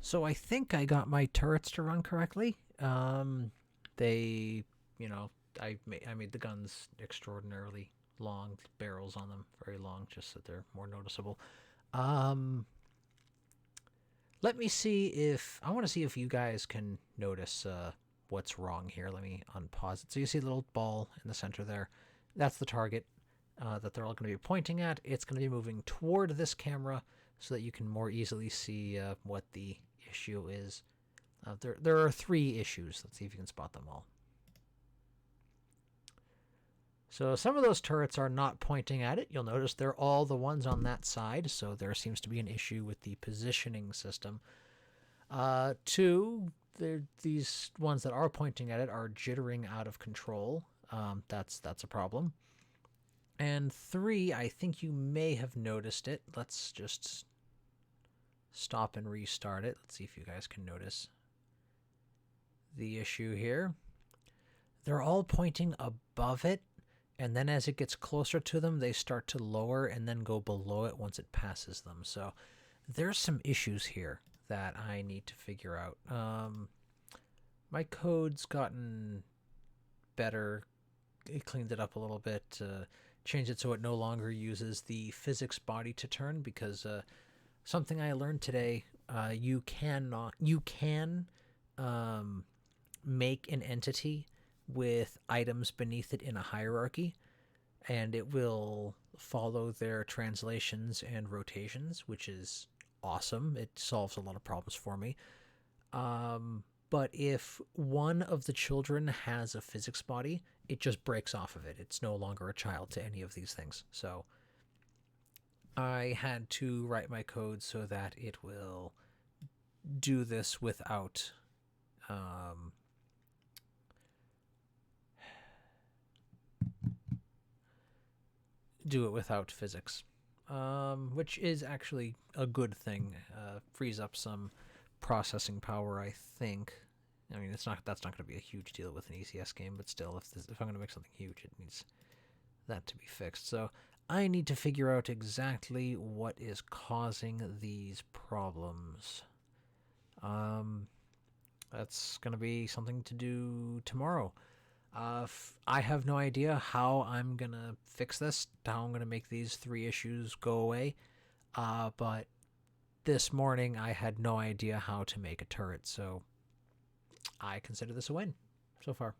So I think I got my turrets to run correctly. They, you know, I made the guns extraordinarily long, barrels on them very long, just so they're more noticeable. Um, Let me see if I want to see if you guys can notice what's wrong here. Let me unpause it. So you see the little ball in the center there. That's the target that they're all going to be pointing at. It's going to be moving toward this camera so that you can more easily see what the issue is. There are three issues. Let's see if you can spot them all. So some of those turrets are not pointing at it. You'll notice they're all the ones on that side, so there seems to be an issue with the positioning system. Two, these ones that are pointing at it are jittering out of control. That's a problem. And three, I think you may have noticed it. Let's just stop and restart it. Let's see if you guys can notice the issue here. They're all pointing above it, and then as it gets closer to them, they start to lower and then go below it once it passes them. So there's some issues here that I need to figure out. My code's gotten better. It cleaned it up a little bit, changed it so it no longer uses the physics body to turn, because something I learned today, you can make an entity with items beneath it in a hierarchy, and it will follow their translations and rotations, which is awesome. It solves a lot of problems for me. But if one of the children has a physics body, it just breaks off of it. It's no longer a child to any of these things. So I had to write my code so that it will do this without physics, which is actually a good thing. Frees up some processing power, I think. I mean, that's not going to be a huge deal with an ECS game, but still, if I'm going to make something huge, it needs that to be fixed. So I need to figure out exactly what is causing these problems. That's going to be something to do tomorrow. I have no idea how I'm going to fix this, how I'm going to make these three issues go away. But this morning I had no idea how to make a turret, so I consider this a win so far.